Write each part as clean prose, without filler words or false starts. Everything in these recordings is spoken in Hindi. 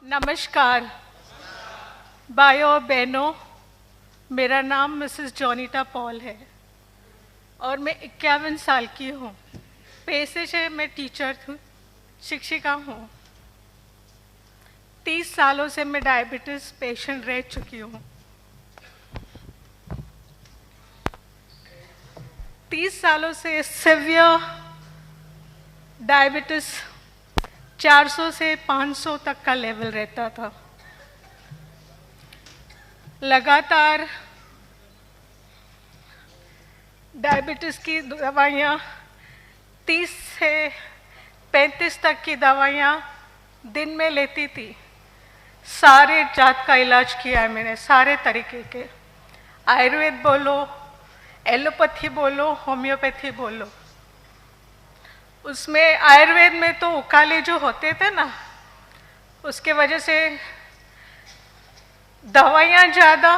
नमस्कार भाइयों और बहनों, मेरा नाम मिसेस जॉनीटा पॉल है और मैं 51 साल की हूँ। पेशे से मैं टीचर हूँ, शिक्षिका हूँ। 30 सालों से मैं डायबिटीज़ पेशेंट रह चुकी हूँ। 30 सालों से सिवियर डायबिटीज़ 400 से 500 तक का लेवल रहता था। लगातार डायबिटीज़ की दवाइयाँ 30 से 35 तक की दवाइयाँ दिन में लेती थी। सारे जात का इलाज किया है मैंने, सारे तरीके के, आयुर्वेद बोलो, एलोपैथी बोलो, होम्योपैथी बोलो। उसमें आयुर्वेद में तो उकाले जो होते थे ना, उसके वजह से दवाइयाँ ज़्यादा,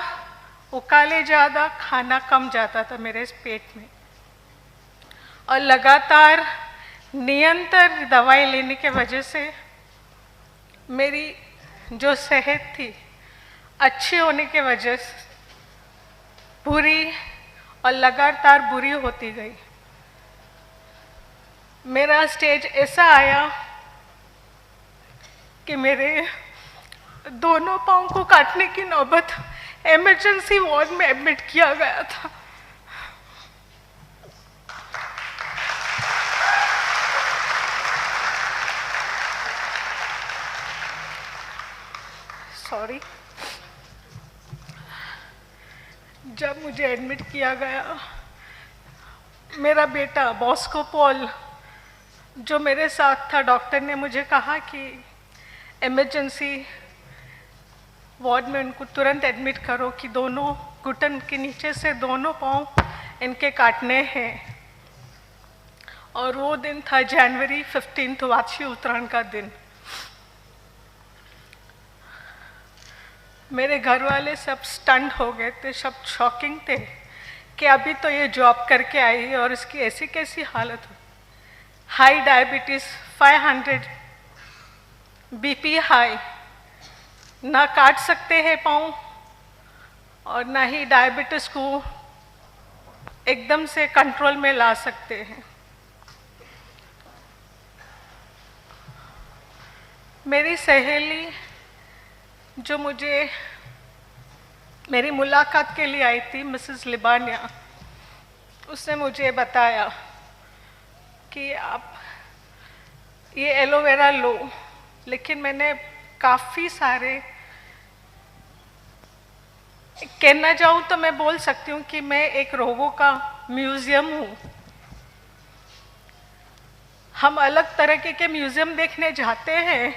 उकाले ज़्यादा, खाना कम जाता था मेरे पेट में। और लगातार निरंतर दवाई लेने के वजह से मेरी जो सेहत थी अच्छी होने के वजह से बुरी और लगातार बुरी होती गई। मेरा स्टेज ऐसा आया कि मेरे दोनों पाँव को काटने की नौबत, इमरजेंसी वार्ड में एडमिट किया गया था। सॉरी। जब मुझे एडमिट किया गया, मेरा बेटा बॉस्को पॉल जो मेरे साथ था, डॉक्टर ने मुझे कहा कि इमरजेंसी वार्ड में उनको तुरंत एडमिट करो कि दोनों घुटन के नीचे से दोनों पाँव इनके काटने हैं। और वो दिन था जनवरी 15, वाची उत्तरायण का दिन। मेरे घर वाले सब स्टंट हो गए थे, सब शॉकिंग थे कि अभी तो ये जॉब करके आई और इसकी ऐसी कैसी हालत हो। हाई डायबिटीज़ 500, बीपी हाई, ना काट सकते हैं पाँव और ना ही डायबिटीज़ को एकदम से कंट्रोल में ला सकते हैं। मेरी सहेली जो मुझे मेरी मुलाकात के लिए आई थी, मिसेस लिबानिया, उसने मुझे बताया कि आप ये एलोवेरा लो। लेकिन मैंने काफ़ी सारे, कहना चाहूँ तो मैं बोल सकती हूँ कि मैं एक रोगों का म्यूज़ियम हूँ। हम अलग तरह के म्यूज़ियम देखने जाते हैं,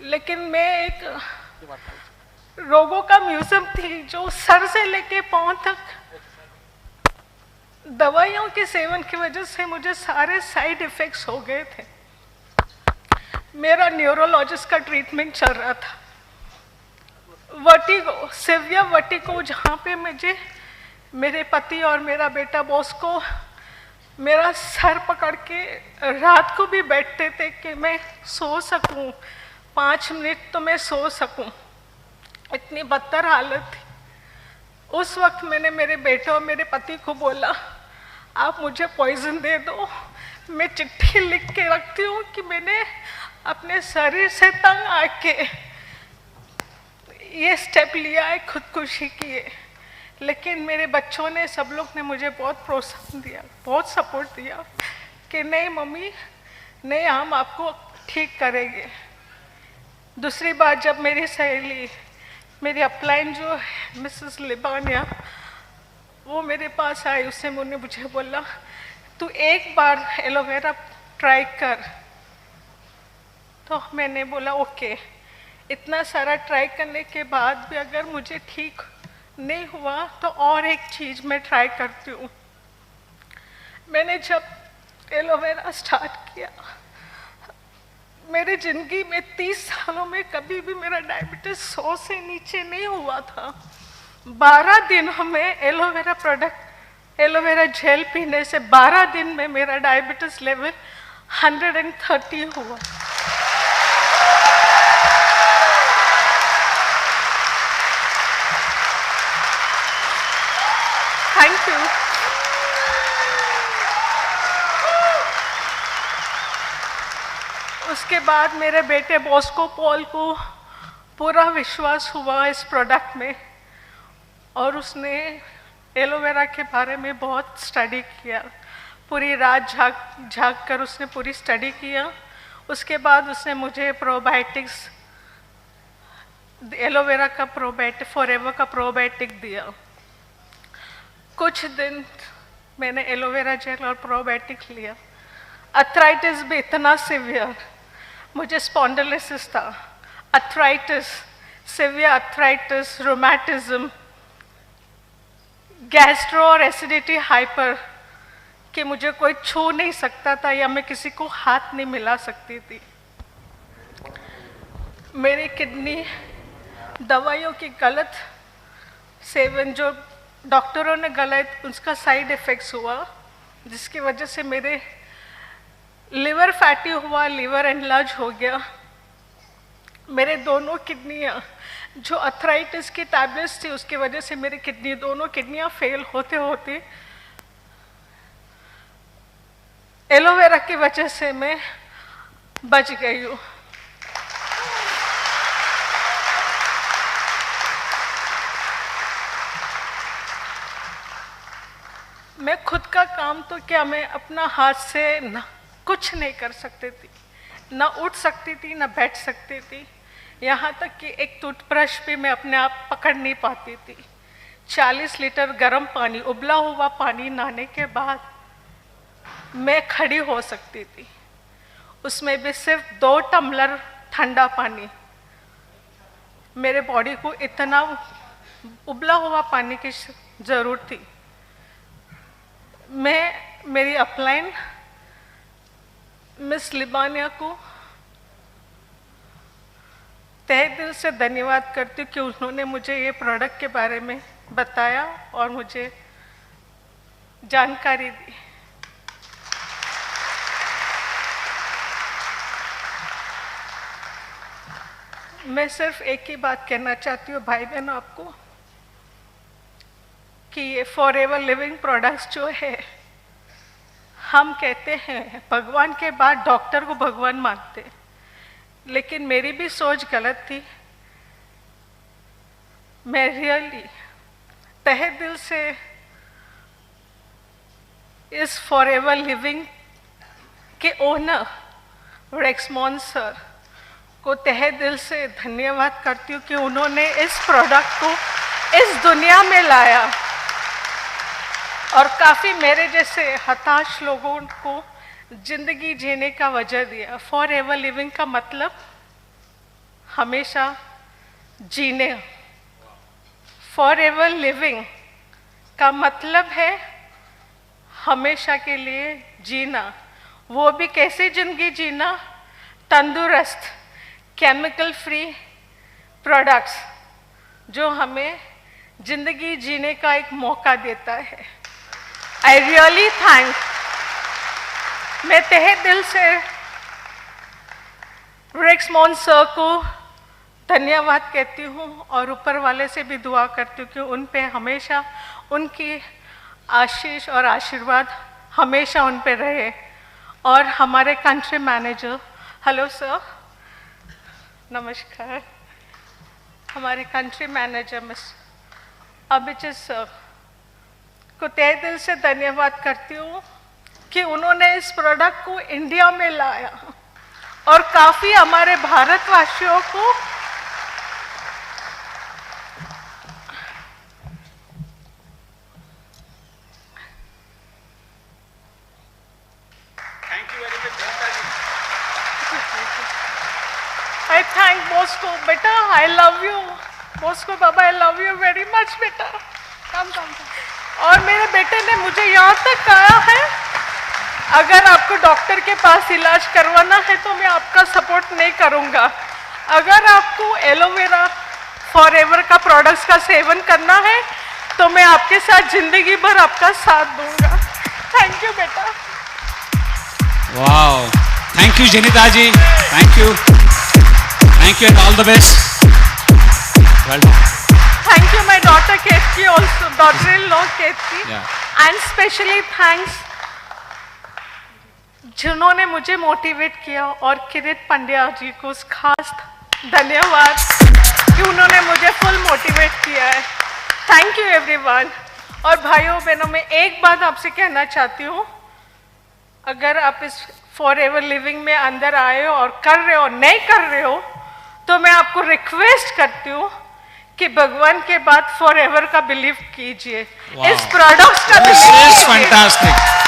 लेकिन मैं एक रोगों का म्यूज़ियम थी जो सर से लेके पाँव तक दवाइयों के सेवन की वजह से मुझे सारे साइड इफ़ेक्ट्स हो गए थे। मेरा न्यूरोलॉजिस्ट का ट्रीटमेंट चल रहा था। वर्टिगो, सिवियर वर्टिगो, जहाँ पे मुझे मेरे पति और मेरा बेटा बॉस को मेरा सर पकड़ के रात को भी बैठते थे कि मैं सो सकूं, 5 मिनट तो मैं सो सकूं। इतनी बदतर हालत थी। उस वक्त मैंने मेरे बेटे और मेरे पति को बोला, आप मुझे पॉइजन दे दो। मैं चिट्ठी लिख के रखती हूँ कि मैंने अपने शरीर से तंग आके ये स्टेप लिया है, खुदकुशी की है। लेकिन मेरे बच्चों ने, सब लोग ने मुझे बहुत प्रोत्साहन दिया, बहुत सपोर्ट दिया कि नहीं मम्मी, नहीं, हम आपको ठीक करेंगे। दूसरी बात, जब मेरी सहेली, मेरी अपलाइन जो है मिसेस लिबानिया, वो मेरे पास आई, उसने मुझे बोला, तू एक बार एलोवेरा ट्राई कर। तो मैंने बोला ओके। इतना सारा ट्राई करने के बाद भी अगर मुझे ठीक नहीं हुआ तो और एक चीज़ मैं ट्राई करती हूँ। मैंने जब एलोवेरा स्टार्ट किया, मेरी ज़िंदगी में 30 सालों में कभी भी मेरा डायबिटीज़ 100 से नीचे नहीं हुआ था। 12 दिनों में एलोवेरा प्रोडक्ट, एलोवेरा जेल पीने से 12 दिन में मेरा डायबिटीज़ लेवल 130 हुआ। बाद मेरे बेटे बॉस्को पॉल को पूरा विश्वास हुआ इस प्रोडक्ट में, और उसने एलोवेरा के बारे में बहुत स्टडी किया। पूरी रात झाग कर उसने पूरी स्टडी किया। उसके बाद उसने मुझे प्रोबायोटिक्स, एलोवेरा का प्रोबायोटिक, फॉरएवर का प्रोबायोटिक दिया। कुछ दिन मैंने एलोवेरा जेल और प्रोबायोटिक लिया। अर्थराइटिस भी इतना सिवियर, मुझे स्पॉन्डिलोसिस था, अर्थराइटिस, सिवियर अर्थराइटिस, रोमैटिज्म, गैस्ट्रो और एसिडिटी हाइपर, कि मुझे कोई छू नहीं सकता था या मैं किसी को हाथ नहीं मिला सकती थी। मेरी किडनी दवाइयों की गलत सेवन, जो डॉक्टरों ने गलत, उसका साइड इफ़ेक्ट्स हुआ, जिसकी वजह से मेरे लिवर फैटी हुआ, लिवर एनलार्ज हो गया। मेरे दोनों किडनियाँ, जो अर्थराइटिस की टैबलेट्स थी उसकी वजह से मेरी किडनी, दोनों किडनियाँ फेल होते होते एलोवेरा की वजह से मैं बच गई हूँ। मैं खुद का काम तो क्या, मैं अपना हाथ से ना कुछ नहीं कर सकती थी, ना उठ सकती थी, ना बैठ सकती थी। यहाँ तक कि एक टूथब्रश भी मैं अपने आप पकड़ नहीं पाती थी। 40 लीटर गर्म पानी, उबला हुआ पानी नहाने के बाद मैं खड़ी हो सकती थी, उसमें भी सिर्फ 2 टम्बलर ठंडा पानी। मेरे बॉडी को इतना उबला हुआ पानी की ज़रूरत थी। मैं मेरी अपलाइन मिस लिबानिया को तहे दिल से धन्यवाद करती हूँ कि उन्होंने मुझे ये प्रोडक्ट के बारे में बताया और मुझे जानकारी दी। मैं सिर्फ एक ही बात कहना चाहती हूँ भाई बहनों आपको, कि ये फॉरएवर लिविंग प्रोडक्ट्स जो है, हम कहते हैं भगवान के बाद डॉक्टर को भगवान मानते, लेकिन मेरी भी सोच गलत थी। मैं रियली तहे दिल से इस फॉरएवर लिविंग के ओनर रेक्समोन सर को तहे दिल से धन्यवाद करती हूँ कि उन्होंने इस प्रोडक्ट को इस दुनिया में लाया और काफ़ी मेरे जैसे हताश लोगों को जिंदगी जीने का वजह दिया। फॉरएवर लिविंग का मतलब हमेशा जीने, फॉरएवर लिविंग का मतलब है हमेशा के लिए जीना। वो भी कैसे जिंदगी जीना? तंदुरुस्त, केमिकल फ्री प्रोडक्ट्स जो हमें जिंदगी जीने का एक मौका देता है। आई रियली थैंक, मैं तहे दिल से रेक्समोन सर को धन्यवाद कहती हूँ और ऊपर वाले से भी दुआ करती हूँ कि उन पे हमेशा उनकी आशीष और आशीर्वाद हमेशा उन पे रहे। और हमारे कंट्री मैनेजर, हेलो सर, नमस्कार, हमारे country manager miss Abhijeet sir को तहे दिल से धन्यवाद करती हूँ कि उन्होंने इस प्रोडक्ट को इंडिया में लाया और काफ़ी हमारे भारतवासियों को I thank Bosco, बेटा, I love you, Bosco Baba, I love you very much बेटा, कम। और मेरे बेटे ने मुझे यहाँ तक कहा है, अगर आपको डॉक्टर के पास इलाज करवाना है तो मैं आपका सपोर्ट नहीं करूँगा, अगर आपको एलोवेरा फॉरएवर का प्रोडक्ट्स का सेवन करना है तो मैं आपके साथ जिंदगी भर आपका साथ दूंगा। थैंक यू बेटा। Wow, thank you Janita ji, thank you and all the best. Well done. Thank you my daughter Ketki also, daughter-in-law Ketki. Yeah. And specially thanks जिन्होंने मुझे मोटिवेट किया, और किरीट पंड्या जी को खास धन्यवाद कि उन्होंने मुझे फुल मोटिवेट किया है। Thank you everyone. और भाइयों बहनों, मैं एक बात आपसे कहना चाहती हूँ, अगर आप इस फॉर एवर लिविंग में अंदर आए हो और कर रहे हो, नहीं कर रहे हो, तो मैं आपको रिक्वेस्ट करती हूँ कि भगवान के बाद फॉर एवर का बिलीव कीजिए, इस प्रोडक्ट्स का This बिलीव is कीजिए। fantastic.